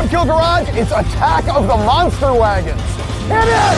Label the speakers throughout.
Speaker 1: Roadkill Garage, it's Attack of the Monster Wagons. Hit it!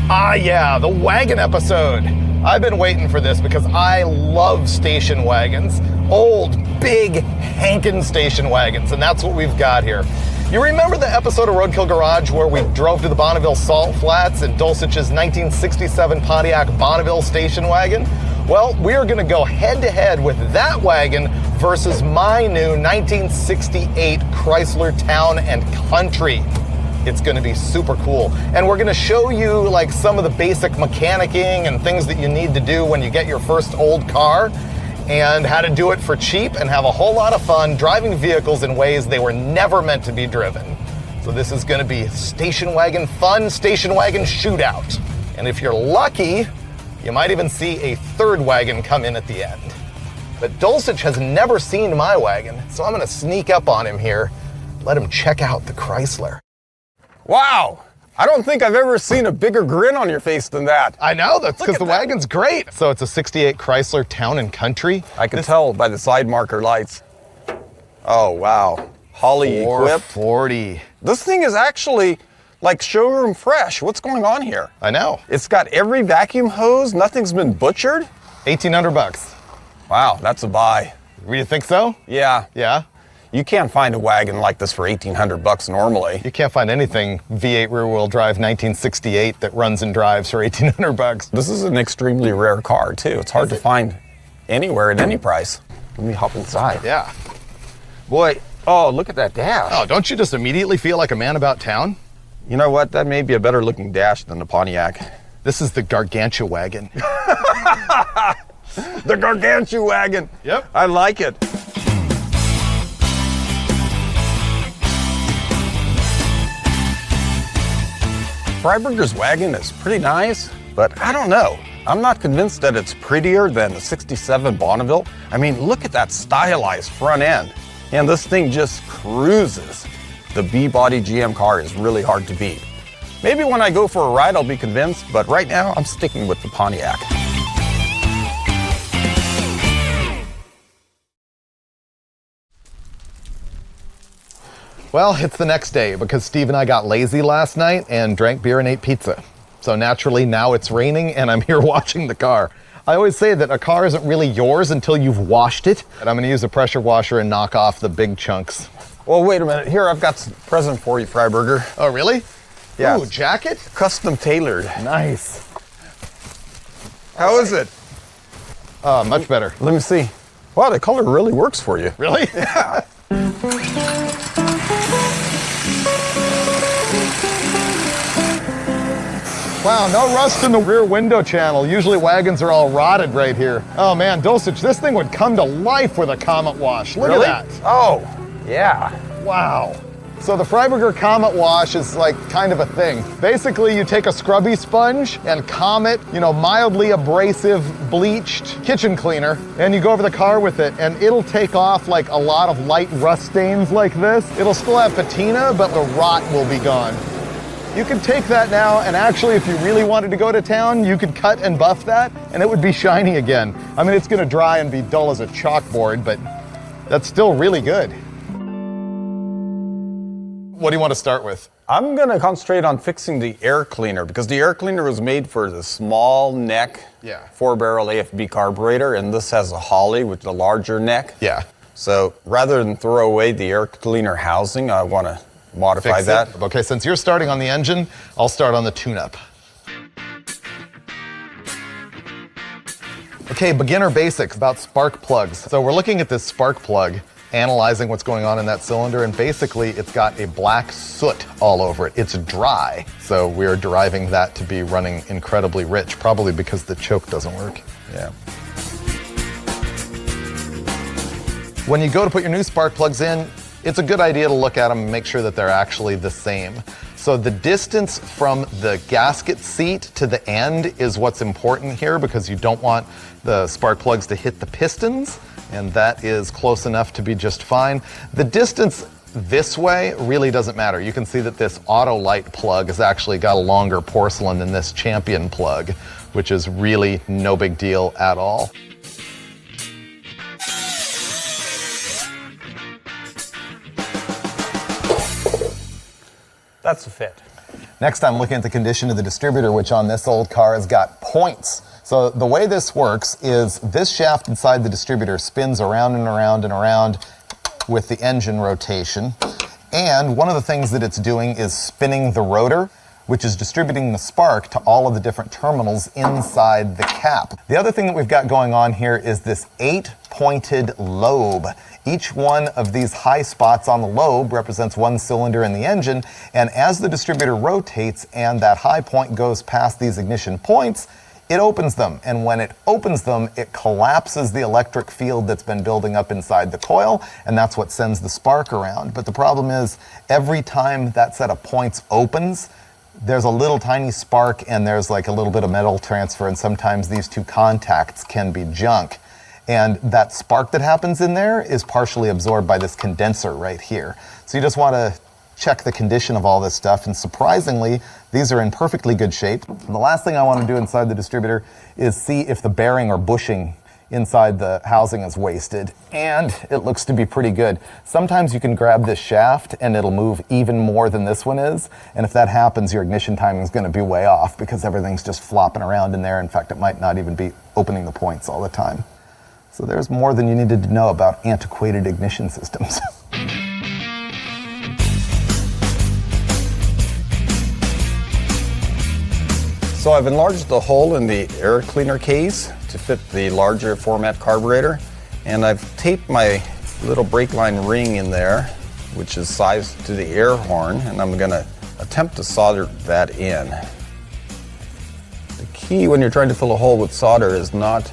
Speaker 1: Ah, yeah, the wagon episode. I've been waiting for this because I love station wagons. Old, big, hankin' station wagons, and that's what we've got here. You remember the episode of Roadkill Garage where we drove to the Bonneville Salt Flats in Dulcich's 1967 Pontiac Bonneville station wagon? Well, we are gonna go head-to-head with that wagon versus my new 1968 Chrysler Town and Country. It's gonna be super cool. And we're gonna show you like some of the basic mechanicking and things that you need to do when you get your first old car, and how to do it for cheap and have a whole lot of fun driving vehicles in ways they were never meant to be driven. So this is gonna be station wagon fun, station wagon shootout. And if you're lucky, you might even see a third wagon come in at the end. But Dulcich has never seen my wagon, so I'm gonna sneak up on him here, let him check out the Chrysler.
Speaker 2: Wow, I don't think I've ever seen a bigger grin on your face than that.
Speaker 1: I know, that's because the wagon's great. So it's a 68 Chrysler Town and Country.
Speaker 2: I can tell by the side marker lights. Oh, wow. Holly equipped.
Speaker 1: 440.
Speaker 2: This thing is actually like showroom fresh. What's going on here?
Speaker 1: I know.
Speaker 2: It's got every vacuum hose. Nothing's been butchered.
Speaker 1: 1,800 bucks.
Speaker 2: Wow, that's a buy.
Speaker 1: You think so?
Speaker 2: Yeah.
Speaker 1: Yeah?
Speaker 2: You can't find a wagon like this for 1,800 bucks normally.
Speaker 1: You can't find anything V8 rear-wheel drive 1968 that runs and drives for 1,800 bucks.
Speaker 2: This is an extremely rare car too. It's hard to find anywhere at any price. Let me hop inside.
Speaker 1: Yeah.
Speaker 2: Boy, oh, look at that dash.
Speaker 1: Oh, don't you just immediately feel like a man about town?
Speaker 2: You know what? That may be a better looking dash than the Pontiac.
Speaker 1: This is the Gargantuwagon.
Speaker 2: The Gargantuwagon.
Speaker 1: Yep.
Speaker 2: I like it. Freiburger's wagon is pretty nice, but I don't know. I'm not convinced that it's prettier than the 67 Bonneville. I mean, look at that stylized front end. And this thing just cruises. The B-body GM car is really hard to beat. Maybe when I go for a ride, I'll be convinced, but right now I'm sticking with the Pontiac.
Speaker 1: Well, it's the next day because Steve and I got lazy last night and drank beer and ate pizza. So naturally now it's raining and I'm here watching the car. I always say that a car isn't really yours until you've washed it. And I'm gonna use a pressure washer and knock off the big chunks.
Speaker 2: Well, wait a minute. Here, I've got a present for you, Freiburger.
Speaker 1: Oh, really?
Speaker 2: Yeah.
Speaker 1: Ooh, jacket?
Speaker 2: Custom tailored.
Speaker 1: Nice.
Speaker 2: How is it?
Speaker 1: Much better.
Speaker 2: Let me see. Wow, the color really works for you.
Speaker 1: Really?
Speaker 2: Yeah.
Speaker 1: Wow, no rust in the rear window channel. Usually wagons are all rotted right here. Oh man, Dulcich, this thing would come to life with a Comet wash. Look
Speaker 2: Really?
Speaker 1: at that.
Speaker 2: Oh, yeah.
Speaker 1: Wow. So the Freiburger Comet wash is like kind of a thing. Basically, you take a scrubby sponge and Comet, mildly abrasive, bleached kitchen cleaner, and you go over the car with it, and it'll take off like a lot of light rust stains like this. It'll still have patina, but the rot will be gone. You could take that now, and actually, if you really wanted to go to town, you could cut and buff that, and it would be shiny again. I mean, it's gonna dry and be dull as a chalkboard, but that's still really good. What do you want to start with?
Speaker 2: I'm gonna concentrate on fixing the air cleaner because the air cleaner was made for the small neck, 4-barrel AFB carburetor, and this has a Holly with the larger neck.
Speaker 1: Yeah.
Speaker 2: So rather than throw away the air cleaner housing, I want to modify that.
Speaker 1: Okay, since you're starting on the engine, I'll start on the tune-up. Okay, beginner basics about spark plugs. So we're looking at this spark plug, analyzing what's going on in that cylinder, and basically it's got a black soot all over it. It's dry, so we're deriving that to be running incredibly rich, probably because the choke doesn't work.
Speaker 2: Yeah.
Speaker 1: When you go to put your new spark plugs in, it's a good idea to look at them and make sure that they're actually the same. So the distance from the gasket seat to the end is what's important here because you don't want the spark plugs to hit the pistons, and that is close enough to be just fine. The distance this way really doesn't matter. You can see that this Autolite plug has actually got a longer porcelain than this Champion plug. which is really no big deal at all.
Speaker 2: That's a fit.
Speaker 1: Next, I'm looking at the condition of the distributor, which on this old car has got points. So the way this works is this shaft inside the distributor spins around and around and around with the engine rotation. And one of the things that it's doing is spinning the rotor, which is distributing the spark to all of the different terminals inside the cap. The other thing that we've got going on here is this 8-pointed lobe. Each one of these high spots on the lobe represents one cylinder in the engine, and as the distributor rotates and that high point goes past these ignition points, it opens them, and when it opens them, it collapses the electric field that's been building up inside the coil, and that's what sends the spark around. But the problem is, every time that set of points opens, there's a little tiny spark and there's like a little bit of metal transfer, and sometimes these two contacts can be junk. And that spark that happens in there is partially absorbed by this condenser right here. So you just want to check the condition of all this stuff, and surprisingly, these are in perfectly good shape. And the last thing I want to do inside the distributor is see if the bearing or bushing inside the housing is wasted, and it looks to be pretty good. Sometimes you can grab this shaft and it'll move even more than this one is, and if that happens, your ignition timing is going to be way off because everything's just flopping around in there. In fact, it might not even be opening the points all the time. So there's more than you needed to know about antiquated ignition systems.
Speaker 2: So I've enlarged the hole in the air cleaner case to fit the larger format carburetor, and I've taped my little brake line ring in there, which is sized to the air horn, and I'm going to attempt to solder that in. The key when you're trying to fill a hole with solder is not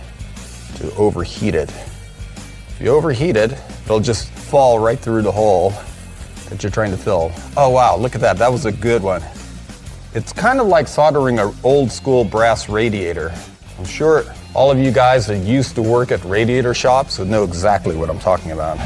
Speaker 2: to overheat it. If you overheat it, it'll just fall right through the hole that you're trying to fill. Oh wow, look at that, that was a good one. It's kind of like soldering an old school brass radiator. I'm sure all of you guys that used to work at radiator shops would know exactly what I'm talking about.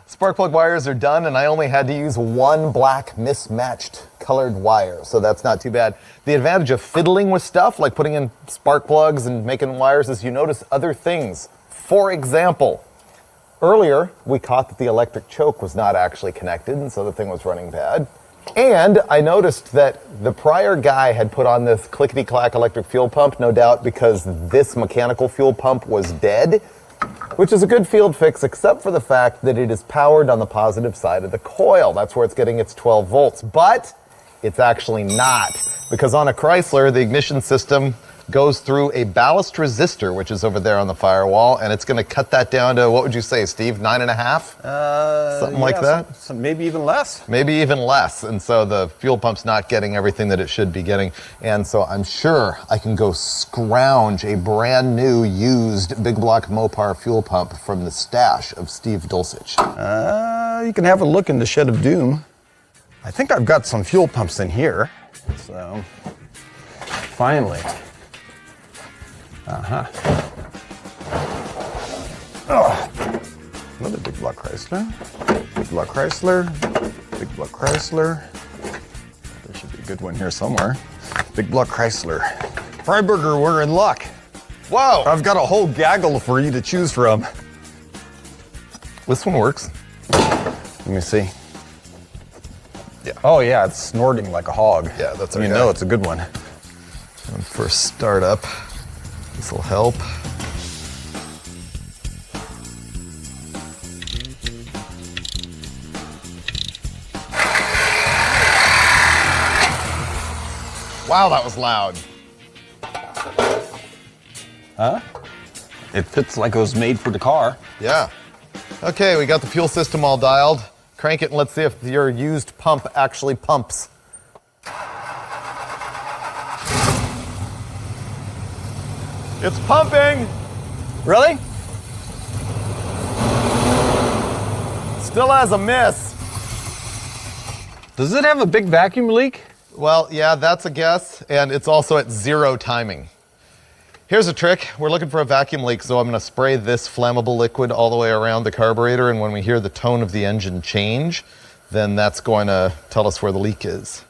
Speaker 1: Spark plug wires are done, and I only had to use one black mismatched colored wire, so that's not too bad. The advantage of fiddling with stuff, like putting in spark plugs and making wires, is you notice other things. For example, earlier we caught that the electric choke was not actually connected, and so the thing was running bad. And I noticed that the prior guy had put on this clickety-clack electric fuel pump, no doubt because this mechanical fuel pump was dead, which is a good field fix, except for the fact that it is powered on the positive side of the coil. That's where it's getting its 12 volts. But it's actually not, because on a Chrysler, the ignition system goes through a ballast resistor, which is over there on the firewall, and it's going to cut that down to, what would you say, Steve, 9.5? Something like that?
Speaker 2: Maybe even less.
Speaker 1: Maybe even less, and so the fuel pump's not getting everything that it should be getting, and so I'm sure I can go scrounge a brand new used big block Mopar fuel pump from the stash of Steve Dulcich.
Speaker 2: You can have a look in the shed of doom. I think I've got some fuel pumps in here, so finally. Oh, another big block Chrysler. Big block Chrysler. Big block Chrysler. There should be a good one here somewhere. Big block Chrysler. Freiburger, we're in luck.
Speaker 1: Whoa!
Speaker 2: I've got a whole gaggle for you to choose from.
Speaker 1: This one works.
Speaker 2: Let me see.
Speaker 1: Yeah.
Speaker 2: Oh yeah, it's snorting like a hog.
Speaker 1: Yeah, that's our
Speaker 2: You
Speaker 1: guy.
Speaker 2: know it's a good one.
Speaker 1: And for startup, this will help. Wow, that was loud.
Speaker 2: Huh? It fits like it was made for the car.
Speaker 1: Yeah. Okay, we got the fuel system all dialed. Crank it and let's see if your used pump actually pumps. It's pumping!
Speaker 2: Really?
Speaker 1: Still has a miss.
Speaker 2: Does it have a big vacuum leak?
Speaker 1: Well, yeah, that's a guess, and it's also at 0 timing. Here's a trick. We're looking for a vacuum leak, so I'm going to spray this flammable liquid all the way around the carburetor, and when we hear the tone of the engine change, then that's going to tell us where the leak is.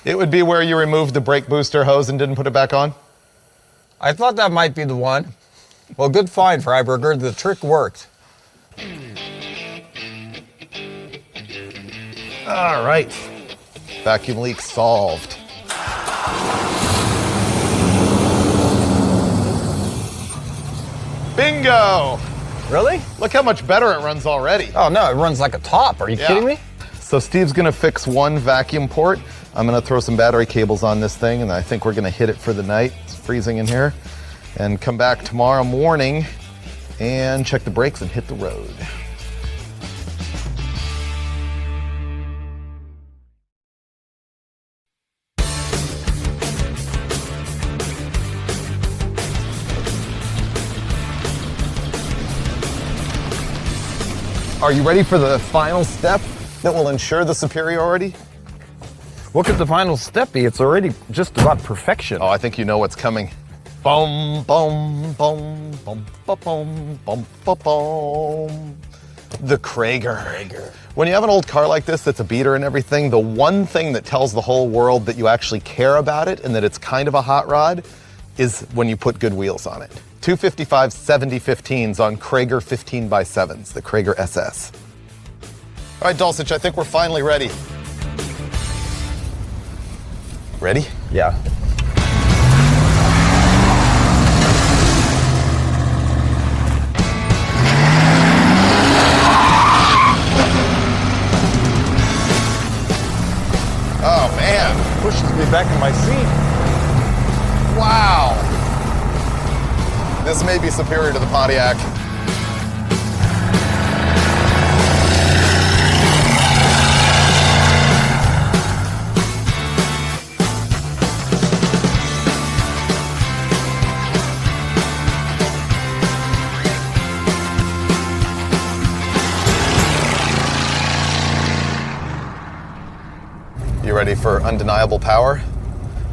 Speaker 1: It would be where you removed the brake booster hose and didn't put it back on?
Speaker 2: I thought that might be the one. Well, good find, Freiburger. The trick worked.
Speaker 1: All right. Vacuum leak solved. Bingo!
Speaker 2: Really?
Speaker 1: Look how much better it runs already.
Speaker 2: Oh, no, it runs like a top. Are you kidding me?
Speaker 1: So Steve's gonna fix one vacuum port. I'm gonna throw some battery cables on this thing, and I think we're gonna hit it for the night. It's freezing in here. And come back tomorrow morning and check the brakes and hit the road. Are you ready for the final step that will ensure the superiority?
Speaker 2: What could the final step be? It's already just about perfection.
Speaker 1: Oh, I think you know what's coming. Boom, boom, boom, boom, boom, boom, boom, boom, boom. The Chrysler. When you have an old car like this that's a beater and everything, the one thing that tells the whole world that you actually care about it and that it's kind of a hot rod is when you put good wheels on it. 255 70-15s on Chrysler 15x7s, the Chrysler SS. All right, Dulcich, I think we're finally ready. Ready?
Speaker 2: Yeah.
Speaker 1: Oh, man.
Speaker 2: Pushes me back in my seat.
Speaker 1: Wow. This may be superior to the Pontiac. You ready for undeniable power?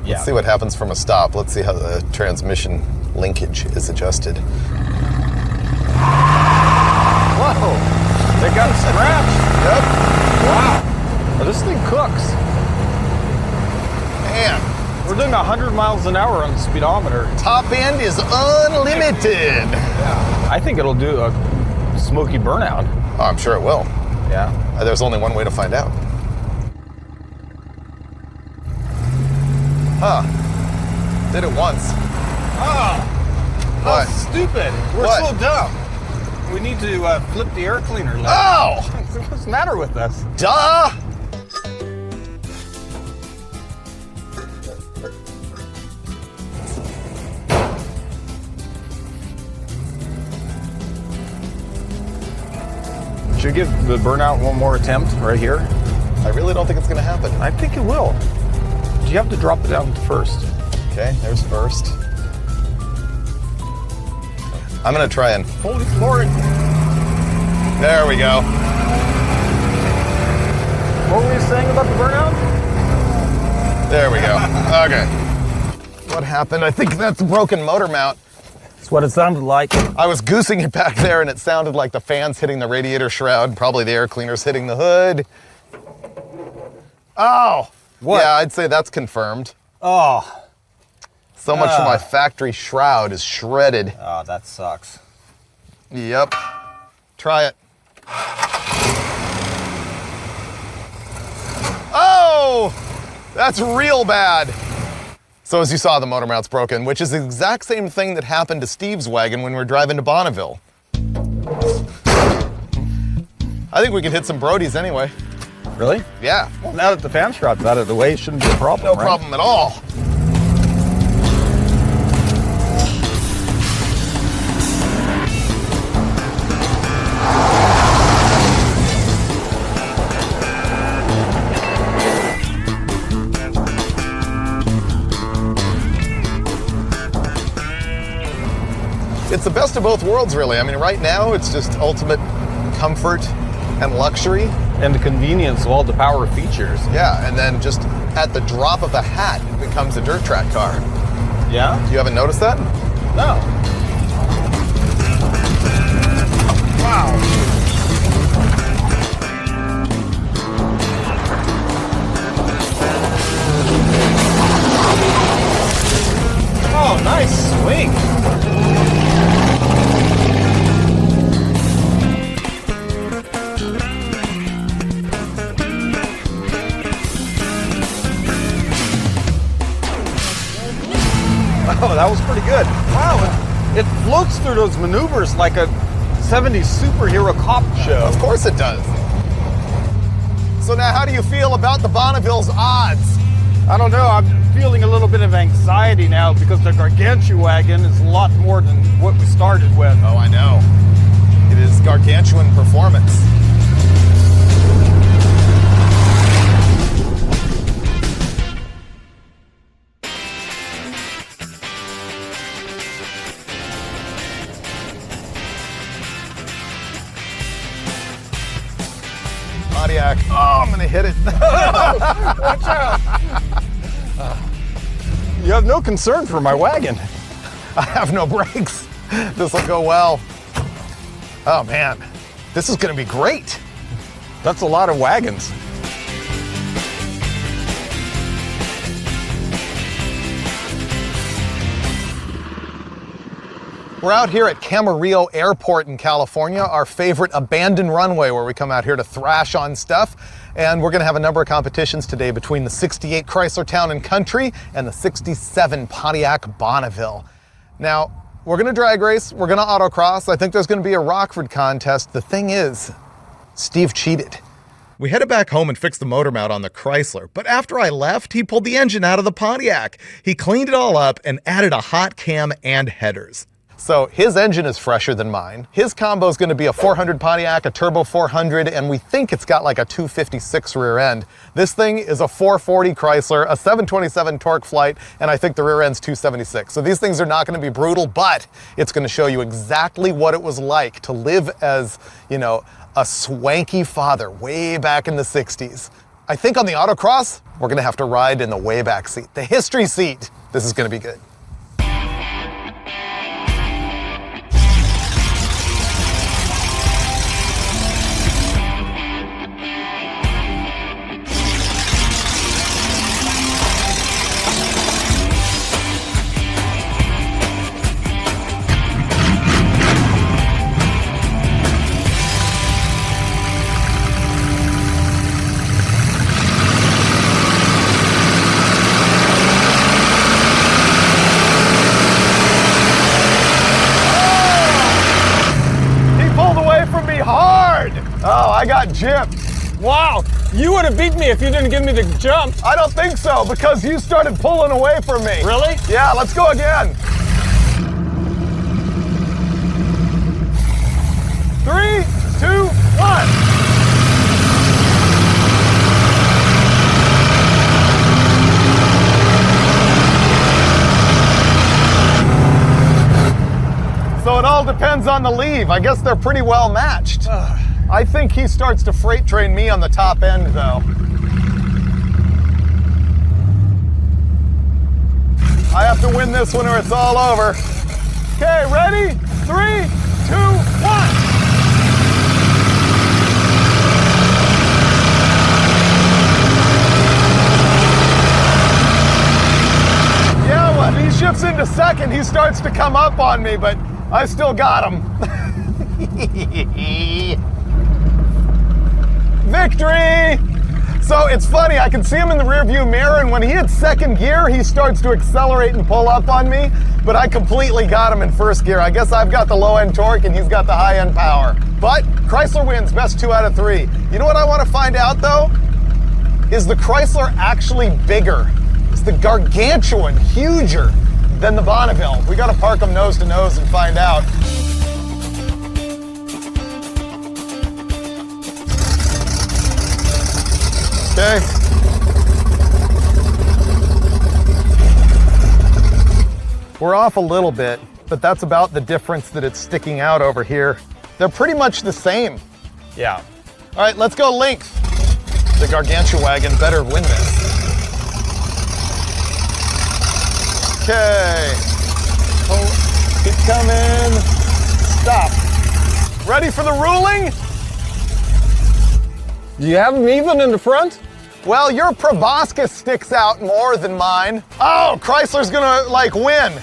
Speaker 2: Yeah.
Speaker 1: Let's see what happens from a stop. Let's see how the transmission linkage is adjusted.
Speaker 2: Whoa! They got scratched.
Speaker 1: Yep.
Speaker 2: Wow. Well, this thing cooks.
Speaker 1: Man,
Speaker 2: We're doing 100 miles an hour on the speedometer.
Speaker 1: top end is unlimited.
Speaker 2: I think it'll do a smoky burnout.
Speaker 1: Oh, I'm sure it will.
Speaker 2: Yeah.
Speaker 1: There's only one way to find out. Huh. Did it once.
Speaker 2: Oh,
Speaker 1: What?
Speaker 2: how stupid. We're
Speaker 1: What?
Speaker 2: so dumb. We need to flip the air cleaner lid.
Speaker 1: Oh!
Speaker 2: What's the matter with us?
Speaker 1: Duh!
Speaker 2: Should we give the burnout one more attempt right here?
Speaker 1: I really don't think it's gonna happen.
Speaker 2: I think it will. You have to drop it down to first.
Speaker 1: Okay, there's first. I'm gonna try and...
Speaker 2: Holy Lord.
Speaker 1: There we go.
Speaker 2: What were we saying about the burnout?
Speaker 1: There we go. Okay. What happened? I think that's a broken motor mount.
Speaker 2: That's what it sounded like.
Speaker 1: I was goosing it back there and it sounded like the fans hitting the radiator shroud, probably the air cleaners hitting the hood. Oh!
Speaker 2: What?
Speaker 1: Yeah, I'd say that's confirmed.
Speaker 2: Oh.
Speaker 1: So much for my factory shroud is shredded.
Speaker 2: Oh, that sucks.
Speaker 1: Yep. Try it. Oh! That's real bad. So as you saw, the motor mount's broken, which is the exact same thing that happened to Steve's wagon when we were driving to Bonneville. I think we could hit some Brodies anyway.
Speaker 2: Really?
Speaker 1: Yeah.
Speaker 2: Well, now that the fan shroud's out of the way, it shouldn't be a problem,
Speaker 1: No
Speaker 2: right?
Speaker 1: problem at all. It's the best of both worlds, really. I mean, right now, it's just ultimate comfort and luxury.
Speaker 2: And the convenience of all the power features.
Speaker 1: Yeah, and then just at the drop of a hat, it becomes a dirt track car.
Speaker 2: Yeah?
Speaker 1: You haven't noticed that?
Speaker 2: No. Wow. Oh, that was pretty good. Wow, it floats through those maneuvers like a 70s superhero cop show.
Speaker 1: Of course it does. So now how do you feel about the Bonneville's odds?
Speaker 2: I don't know, I'm feeling a little bit of anxiety now because the Gargantuwagon is a lot more than what we started with.
Speaker 1: Oh, I know. It is gargantuan performance. Pontiac. Oh, I'm gonna hit it.
Speaker 2: Watch out! You have no concern for my wagon.
Speaker 1: I have no brakes. This will go well. Oh man, this is gonna be great.
Speaker 2: That's a lot of wagons.
Speaker 1: We're out here at Camarillo Airport in California, our favorite abandoned runway where we come out here to thrash on stuff. And we're gonna have a number of competitions today between the 68 Chrysler Town and Country and the 67 Pontiac Bonneville. Now, we're gonna drag race, we're gonna autocross. I think there's gonna be a Rockford contest. The thing is, Steve cheated. We headed back home and fixed the motor mount on the Chrysler, but after I left, he pulled the engine out of the Pontiac. He cleaned it all up and added a hot cam and headers. So his engine is fresher than mine. His combo is going to be a 400 Pontiac, a turbo 400, and we think it's got like a 256 rear end. This thing is a 440 Chrysler, a 727 torque flight, and I think the rear end's 276. So these things are not going to be brutal, but it's going to show you exactly what it was like to live as, you know, a swanky father way back in the 60s. I think on the autocross, we're going to have to ride in the way back seat, the history seat. This is going to be good. Oh, I got gypped.
Speaker 2: Wow, you would have beat me if you didn't give me the jump.
Speaker 1: I don't think so, because you started pulling away from me.
Speaker 2: Really?
Speaker 1: Yeah, let's go again. 3, 2, 1. So it all depends on the leave. I guess they're pretty well matched. I think he starts to freight train me on the top end, though. I have to win this one or it's all over. Okay, ready? 3, 2, 1. Yeah, when he shifts into second, he starts to come up on me, but I still got him. Victory! So it's funny, I can see him in the rearview mirror, and when he hits second gear, he starts to accelerate and pull up on me, but I completely got him in first gear. I guess I've got the low-end torque and he's got the high-end power. But Chrysler wins, best 2 out of 3. You know what I want to find out, though? Is the Chrysler actually bigger? Is the Gargantuan huger than the Bonneville? We got to park them nose to nose and find out. Okay. We're off a little bit, but that's about the difference that it's sticking out over here. They're pretty much the same.
Speaker 2: Yeah.
Speaker 1: All right, let's go length. The Gargantuwagon better win this. Okay. Oh, keep coming. Stop. Ready for the ruling?
Speaker 2: Do you have them even in the front?
Speaker 1: Well, your proboscis sticks out more than mine. Oh, Chrysler's gonna, like, win.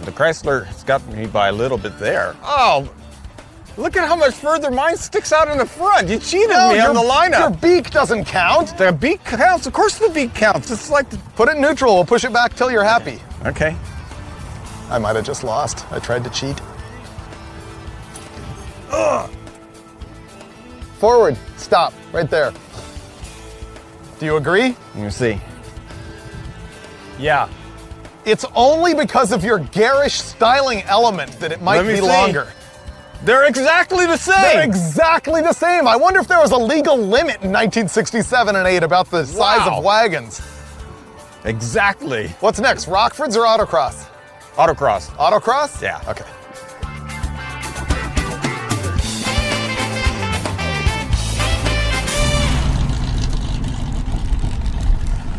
Speaker 2: The Chrysler's got me by a little bit there. Oh, Look at how much further mine sticks out in the front. You cheated me on the
Speaker 1: Your
Speaker 2: lineup.
Speaker 1: beak doesn't count.
Speaker 2: The beak counts. Of course the beak counts. It's like,
Speaker 1: Put it in neutral. We'll push it back till you're happy.
Speaker 2: okay.
Speaker 1: I might have just lost. I tried to cheat. Forward. Stop. Right there. Do you agree?
Speaker 2: Let me see. Yeah.
Speaker 1: It's only because of your garish styling element that it might
Speaker 2: Let me
Speaker 1: be
Speaker 2: see.
Speaker 1: longer.
Speaker 2: They're exactly the same.
Speaker 1: They're exactly the same. I wonder if there was a legal limit in 1967 and 8 about the size
Speaker 2: Wow.
Speaker 1: of wagons.
Speaker 2: Exactly.
Speaker 1: What's next, Rockfords or autocross?
Speaker 2: Autocross.
Speaker 1: Autocross?
Speaker 2: Yeah.
Speaker 1: Okay.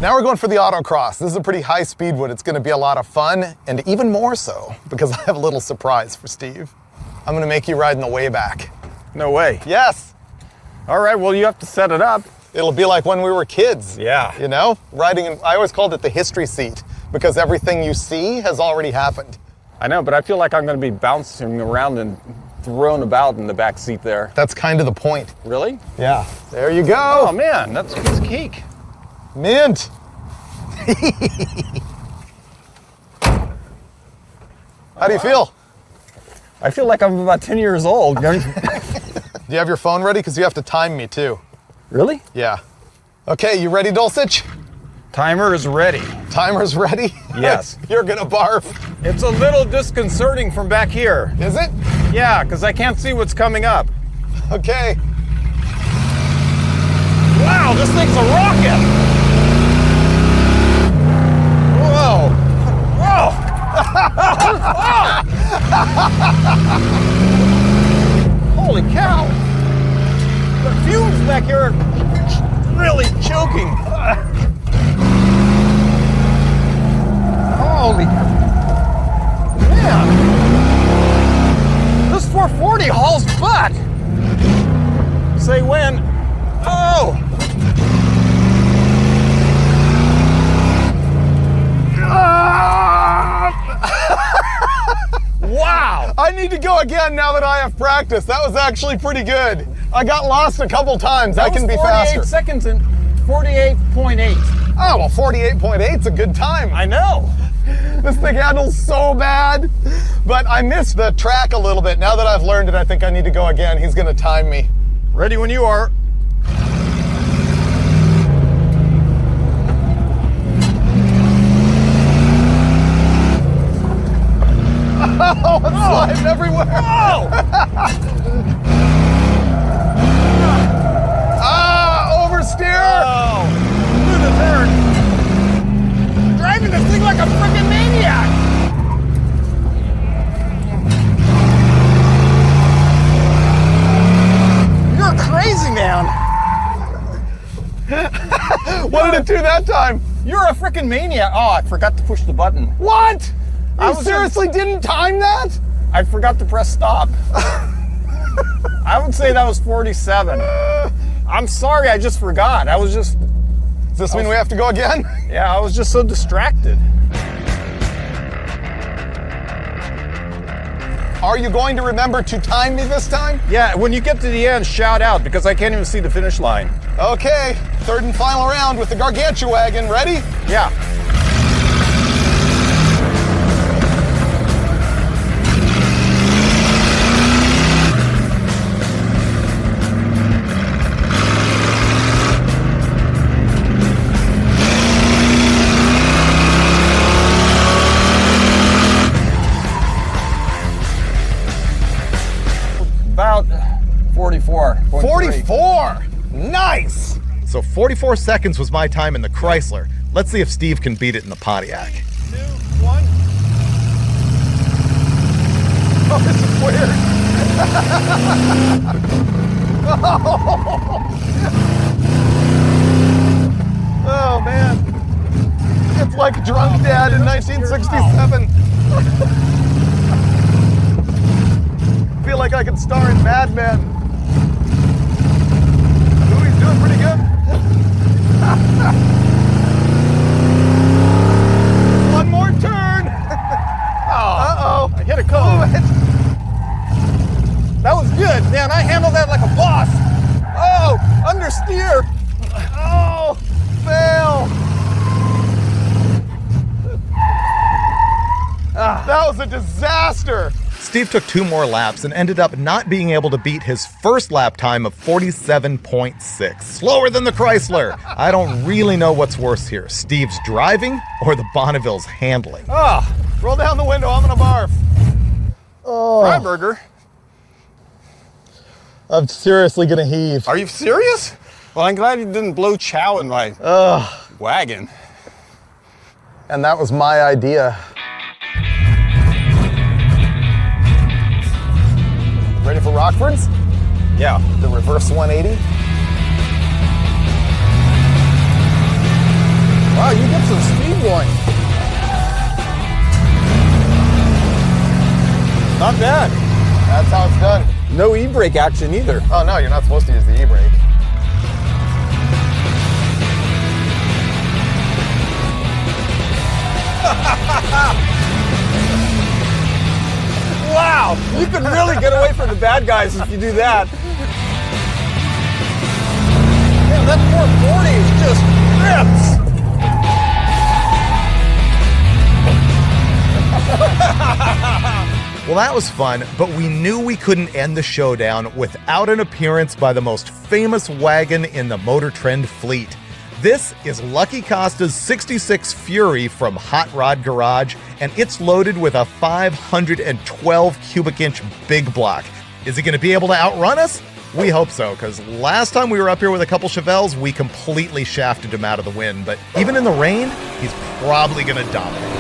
Speaker 1: Now we're going for the autocross. This is a pretty high speed one. It's gonna be a lot of fun, and even more so because I have a little surprise for Steve. I'm gonna make you ride in the way back.
Speaker 2: No way.
Speaker 1: Yes,
Speaker 2: All right, well, you have to set it up.
Speaker 1: it'll be like when we were kids.
Speaker 2: Yeah.
Speaker 1: You know, riding in, I always called it the history seat because everything you see has already happened.
Speaker 2: I know, but I feel like I'm going to be bouncing around and thrown about in the back seat there.
Speaker 1: That's kind of the point.
Speaker 2: Really?
Speaker 1: Yeah. There you
Speaker 2: Oh,
Speaker 1: go.
Speaker 2: man, that's a piece of cake.
Speaker 1: Mint. How do you feel?
Speaker 2: I feel like I'm about 10 years old.
Speaker 1: Do you have your phone ready? Because you have to time me too.
Speaker 2: Really?
Speaker 1: Yeah. Okay, you ready, Dulcich?
Speaker 2: Timer is ready.
Speaker 1: Timer's ready?
Speaker 2: Yes.
Speaker 1: You're gonna barf.
Speaker 2: It's a little disconcerting from back here.
Speaker 1: Is it?
Speaker 2: Yeah, because I can't see what's coming up.
Speaker 1: Okay.
Speaker 2: Wow, this thing's a rocket! Whoa! Whoa! Holy cow! The fumes back here are really choking. Holy man! This 440 hauls butt. Say when? Oh! Wow!
Speaker 1: I need to go again now that I have practice. That was actually pretty good. I got lost a couple times. I can be faster.
Speaker 2: 48 seconds and 48.8.
Speaker 1: Oh, well, 48.8 is a good time.
Speaker 2: I know.
Speaker 1: This thing handles so bad. But I missed the track a little bit. Now that I've learned it, I think I need to go again. He's going to time me.
Speaker 2: Ready when you are.
Speaker 1: Oh, it's sliding everywhere. Oversteer.
Speaker 2: Oh, through the turn. Driving this thing like a freaking maniac. You're crazy, man.
Speaker 1: What did it do that time?
Speaker 2: You're a freaking maniac. Oh, I forgot to push the button.
Speaker 1: What?
Speaker 2: I
Speaker 1: You
Speaker 2: was
Speaker 1: seriously didn't time that?
Speaker 2: I forgot to press stop. I would say that was 47. I'm sorry, I just forgot.
Speaker 1: Does this mean we have to go again?
Speaker 2: Yeah, I was just so distracted.
Speaker 1: Are you going to remember to time me this time?
Speaker 2: Yeah, when you get to the end, shout out because I can't even see the finish line.
Speaker 1: Okay, third and final round with the Gargantuwagon. Ready?
Speaker 2: Yeah. About 44.
Speaker 1: 44! Nice! So 44 seconds was my time in the Chrysler. Let's see if Steve can beat it in the Pontiac.
Speaker 2: 2, 1.
Speaker 1: Oh, this is weird. Oh, man. It's like Drunk Dad in 1967. I feel like I could star in Mad Men. Ooh, he's doing pretty good. One more turn. Uh-oh.
Speaker 2: I hit a cove.
Speaker 1: Move it.
Speaker 2: That was good.
Speaker 1: That was a disaster. Steve took 2 more laps and ended up not being able to beat his first lap time of 47.6. Slower than the Chrysler. I don't really know what's worse here, Steve's driving or the Bonneville's handling. Roll down the window, I'm gonna barf.
Speaker 2: Freiburger,
Speaker 1: I'm seriously gonna heave.
Speaker 2: are you serious? Well, I'm glad you didn't blow chow in my wagon.
Speaker 1: And that was my idea. Ready for Rockfords?
Speaker 2: Yeah.
Speaker 1: The reverse 180?
Speaker 2: Wow, you get some speed going. Not bad.
Speaker 1: That's how it's done.
Speaker 2: No e-brake action either.
Speaker 1: Oh no, you're not supposed to use the e-brake.
Speaker 2: Wow, you can really get away from the bad guys if you do that. Yeah, that 440 is just rips.
Speaker 1: Well, that was fun, but we knew we couldn't end the showdown without an appearance by the most famous wagon in the Motor Trend fleet. This is Lucky Costa's 66 Fury from Hot Rod Garage, and it's loaded with a 512 cubic inch big block. Is he going to be able to outrun us? We hope so, because last time we were up here with a couple Chevelles, we completely shafted him out of the wind. But even in the rain, he's probably going to dominate.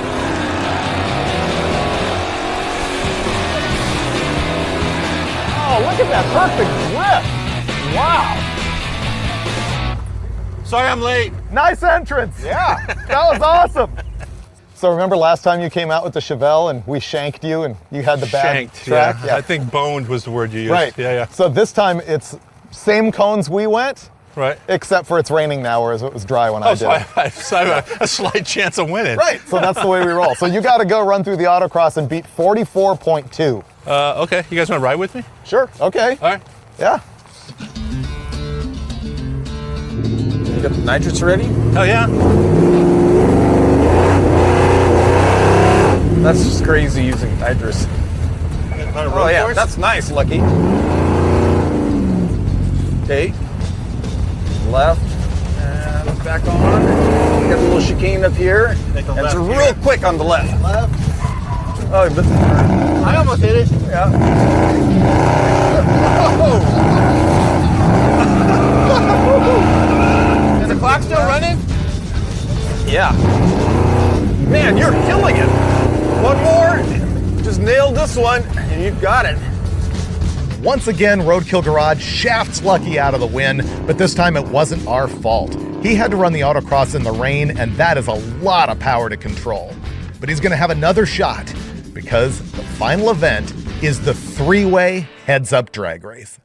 Speaker 2: Oh, look at that perfect grip. Wow. Sorry I'm late.
Speaker 1: Nice entrance.
Speaker 2: Yeah.
Speaker 1: That was awesome. So remember last time you came out with the Chevelle and we shanked you and you had the bad
Speaker 3: Shanked,
Speaker 1: track?
Speaker 3: yeah. I think boned was the word you used.
Speaker 1: Right.
Speaker 3: Yeah.
Speaker 1: So this time it's same cones we went,
Speaker 3: Right.
Speaker 1: except for it's raining now, whereas it was dry when I
Speaker 3: Oh,
Speaker 1: did
Speaker 3: so
Speaker 1: it.
Speaker 3: I have a slight chance of winning.
Speaker 1: Right. So that's the way we roll. So you got to go run through the autocross and beat 44.2.
Speaker 3: Okay. You guys want to ride with me?
Speaker 1: Sure. Okay.
Speaker 3: All right.
Speaker 1: Yeah.
Speaker 2: You got the nitrous ready?
Speaker 3: Oh, yeah.
Speaker 2: That's just crazy using nitrous. Oh yeah, that's nice, Lucky. Okay. Left. And back on. Got a little chicane up here.
Speaker 3: Take the
Speaker 2: And it's
Speaker 3: left
Speaker 2: real
Speaker 3: here.
Speaker 2: quick on the left.
Speaker 1: Left.
Speaker 2: Oh, but
Speaker 3: I almost hit it.
Speaker 2: yeah.
Speaker 3: Is the clock still running?
Speaker 2: Yeah. Man, you're killing it. One more. Just nailed this one, and you've got it.
Speaker 1: Once again, Roadkill Garage shafts Lucky out of the win, but this time it wasn't our fault. He had to run the autocross in the rain, and that is a lot of power to control. But he's going to have another shot, because the final event is the 3-way heads-up drag race.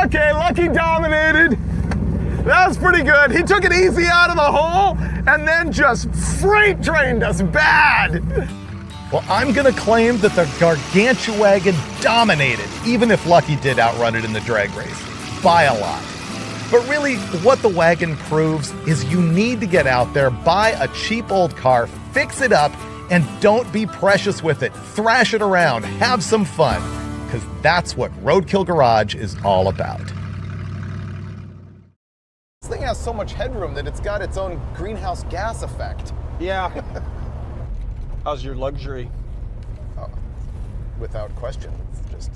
Speaker 1: Okay, Lucky dominated. That was pretty good. He took it easy out of the hole and then just freight trained us bad. Well, I'm gonna claim that the Gargantuwagon dominated, even if Lucky did outrun it in the drag race, by a lot. But really, what the wagon proves is you need to get out there, buy a cheap old car, fix it up, and don't be precious with it. Thrash it around, have some fun, because that's what Roadkill Garage is all about. This thing has so much headroom that it's got its own greenhouse gas effect.
Speaker 2: Yeah. How's your luxury?
Speaker 1: Without question. It's just,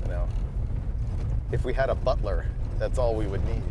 Speaker 1: you know, if we had a butler, that's all we would need.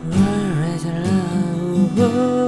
Speaker 4: Where is love?